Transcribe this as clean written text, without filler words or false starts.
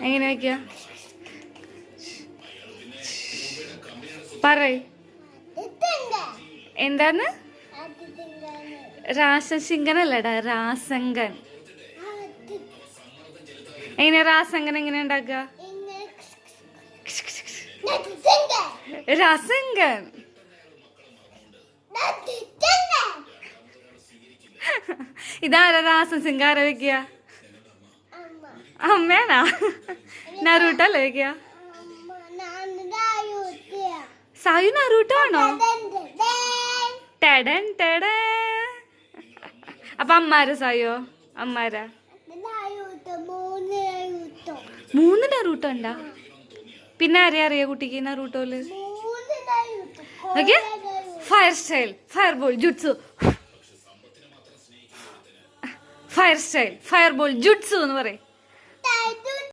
എങ്ങനെ വയ്ക്കുക? പറയ്. എന്താണ്? രാസസിംഗൻ അല്ലടാ, രാസങ്കൻ. എങ്ങനെ രാസങ്കൻ എങ്ങനെ ഉണ്ടാക്കുക? രാസങ്കൻ. ഇതാരാ രാസസിംഗ? ആരാ വെക്കുക? അമ്മയാണോ? നറൂട്ടോ അല്ലേ വെക്കുക? സായു നറൂട്ടോ ആണോ? ടെടൻ ടെട. അപ്പൊ അമ്മാരാ സായോ? അമ്മാരാ? 3 നറൂട്ടോ ഉണ്ടാ? പിന്നെ ആരെയാ അറിയാ കുട്ടിക്ക് നറൂട്ടോയില്? Okay, fire style, fire ball jutsu. Fire style, fire ball jutsu എന്ന് പറയും.